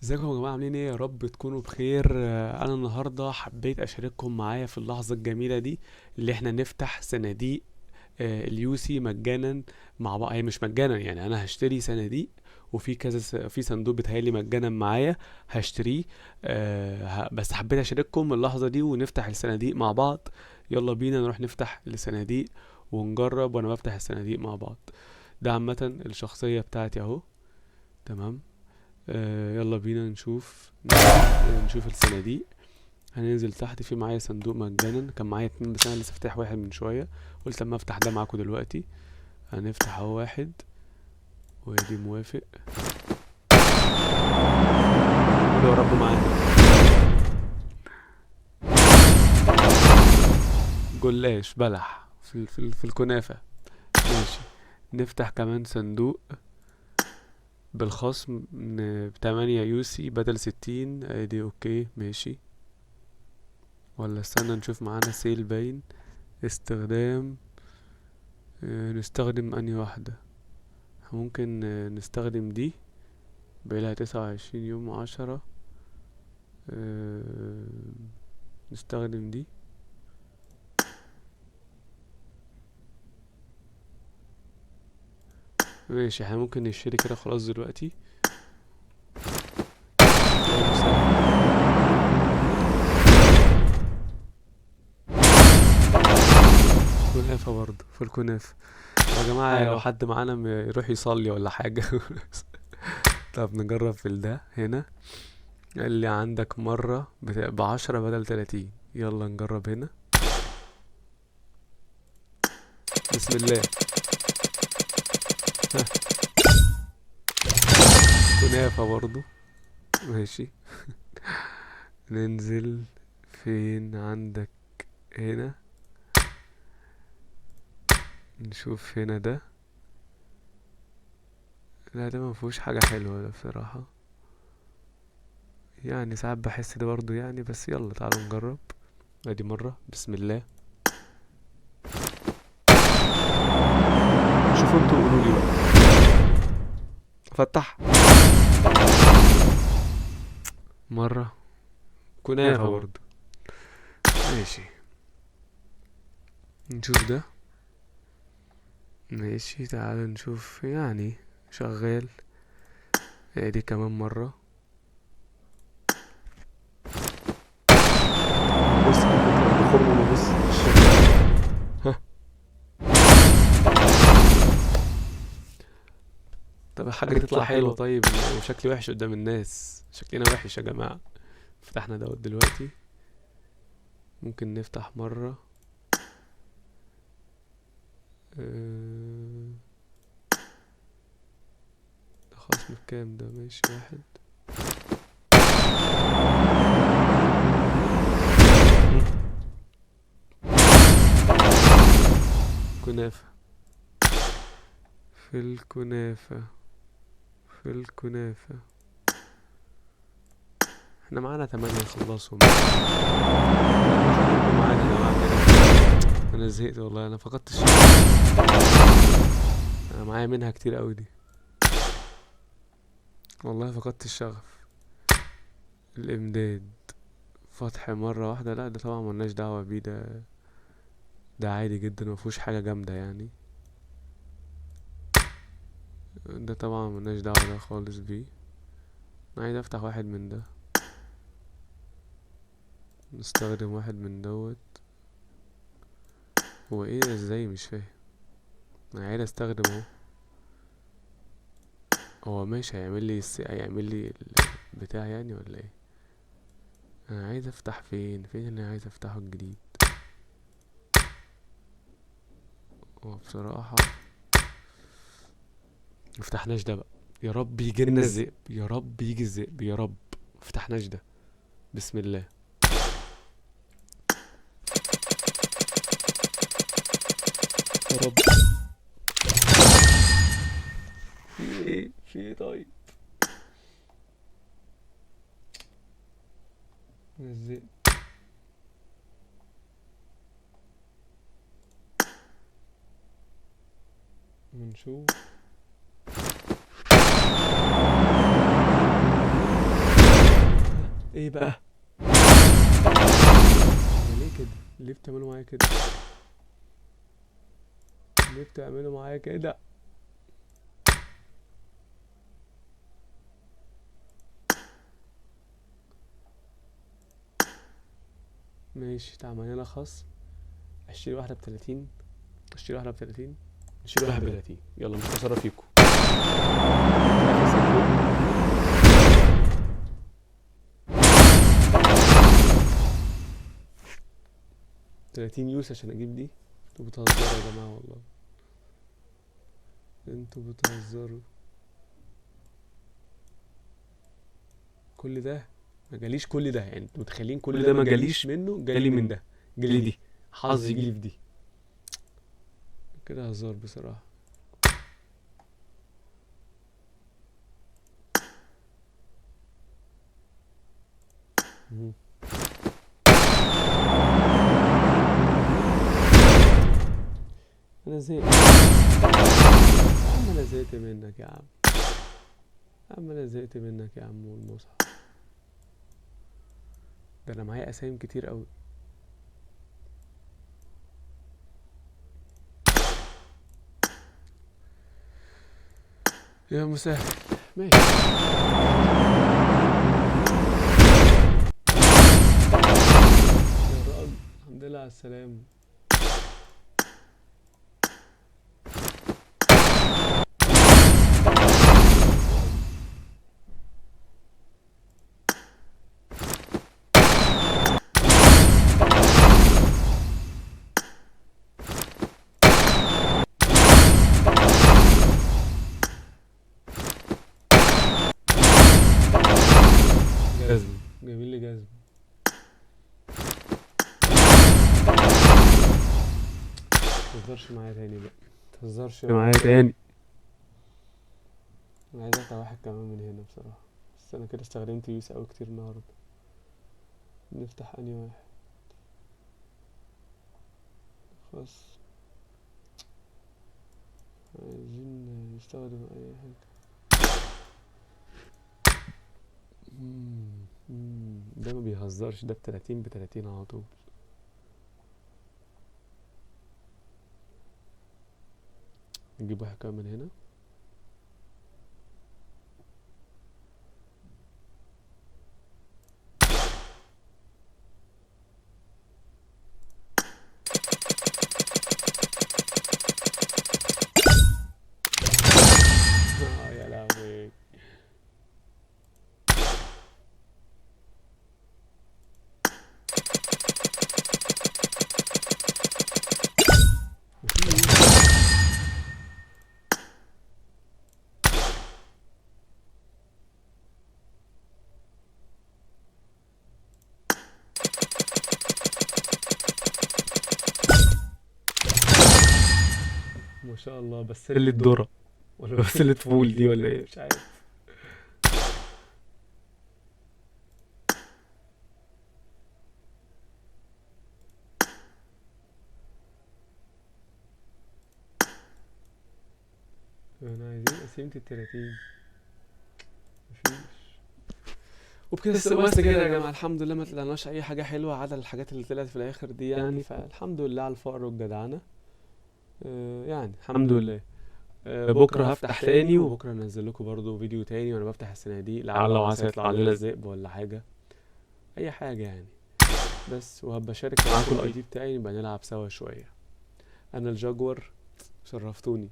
ازيكم يا جماعة عاملين ايه؟ يا رب تكونوا بخير. انا النهاردة حبيت اشارككم معايا في اللحظة الجميلة دي اللي احنا نفتح صناديق اليوسي مجانا مع بعض. هي مش مجانا، يعني انا هشتري صناديق وفي كذا في صندوق بيتهيألي مجانا معايا هشتريه. بس حبيت اشارككم اللحظة دي ونفتح الصناديق مع بعض. يلا بينا نروح نفتح الصناديق ونجرب وانا بفتح الصناديق مع بعض. ده عامة الشخصية بتاعتي اهو. تمام. يلا بينا نشوف الصناديق. هننزل تحت، في معايا صندوق مجانا، كان معايا اتنين بس انا لسه فاتح واحد من شوية. قلت اما افتح ده معاكم دلوقتي. هنفتح اهو واحد، وادي موافق. قولوا يا رب معانا. جلاش بلح في الكنافة. ماشي. نفتح كمان صندوق بالخصم بتمانية يوسي بدل 60. ادي اوكي ماشي. ولا استنى نشوف معانا سيل باين. استخدام. نستخدم انهي واحدة؟ ممكن نستخدم دي، بقالها 29 يوم 10. آه، نستخدم دي. ماشي، احنا ممكن نشتري كده خلاص دلوقتي. كنافة برضه في الكنافة. يا جماعة لو ايوه. حد معانا يروح يصلي ولا حاجة. طب نجرب في ده هنا. اللي عندك مرة ب10 بدل 30. يلا نجرب هنا. بسم الله. كنافة برضو. ماشي. ننزل فين عندك؟ هنا. نشوف هنا ده. لا ده مفهوش حاجة حلوة ده بصراحة. يعني ساعات بحس ده برضو يعني، بس يلا تعالوا نجرب. ادي مرة بسم الله. شوفوا انتوا قولوا لي بقى. فتح مرة. كنافة كنافة برضه. برضو. ماشي. نشوف ده. ماشي تعالوا نشوف يعني. شغال. ادي كمان مرة. بص على فكرة بخرم بص الشغل. ها. طب الحاجة حاجة تطلع تطلع حلوة حلوة. طيب. وشكلي وحش قدام الناس، شكلنا وحش يا جماعة. فتحنا دوت دلوقتي. ممكن نفتح مرة. أه... ده خصم بكام ده؟ ماشي واحد. كنافة. في الكنافة. في الكنافة. احنا معانا 8 نخلصهم. يلا خليكم معانا يا جماعة كده. انا زهقت والله، انا فقدت الشغف. انا معايا منها كتير اوي دي. والله فقدت الشغف. الامداد. فتح مرة واحدة، لا ده طبعا ملناش دعوة بيه ده. ده عادي جدا مفهوش حاجة جامدة يعني. ده طبعا ملناش دعوة ده خالص بيه. انا عايز افتح واحد من ده. نستخدم واحد من دوت. هو ايه ده؟ ازاي؟ مش فاهم. انا عايز استخدم اهو. هو ماشي هيعمل لي البتاع يعني ولا ايه؟ انا عايز افتح فين اللي عايز افتحه الجديد. هو بصراحة مفتحناش ده بقى. يا رب يجيلنا الناس. الذئب، يا رب يجي الذئب يا رب. مفتحناش ده. بسم الله. يا رب. في ايه طيب؟ الذئب. بنشوف. ايه بقى؟ ليه كده؟ ليه بتعملوا معايا كده؟ ليه بتعملوا معايا كده؟ ماشي، تعمل لنا خصم. اشتري واحدة ب30، اشتري واحدة ب30، اشتري واحد ب30. يلا مش هصرف فيكم. 30 يوس عشان اجيب دي؟ انتوا بتهزروا يا جماعة والله، انتوا بتهزروا. كل ده ما جاليش، كل ده يعني انتوا متخيلين كل ده ما جاليش منه، جالي من ده، جالي دي، حظي يجيلي في دي. كده هزار بصراحة. انا زهقت يا عم، انا زهقت منك يا عم، يا عم انا زهقت منك يا عم. والمصحف ده انا معايا اسامي كتير قوي. يا مسهل. ماشي. يا راجل الحمد لله على السلامة. جزم، جميل لي جزم. متهزرش معايا تاني بقى، متهزرش معايا تاني. انا عايز افتح واحد كمان من هنا بصراحة، بس انا كده استخدمت يوس اوي كتير النهاردة. نفتح انهي واحد؟ خلاص عايزين نستخدم اي حاجة. ده ما بيهزرش، ده ب30 على طول. نجيب واحد كمان من هنا. يا لهوي. ما شاء الله. بس اللي الذرة ولا بس اللي فول دي ولا ايه؟ مش عارف. احنا عايزين قسيمة ال30. مفيش. وبكده بس كده يا جماعة، الحمد لله ما طلعناش اي حاجة حلوة عدا الحاجات اللي طلعت في الاخر دي يعني، فالحمد لله على الفقر والجدعنة. يعني الحمد لله. بكرة هفتح تاني، وبكرة انزل لكم برضو فيديو تاني وانا بفتح الصناديق، لعل وعسى يطلع لنا الذئب ولا حاجة، اي حاجة يعني. بس وهبقى اشارك معاكم الاي دي بتاعي، نبقى نلعب سوا شوية. انا الجاguar، شرفتوني.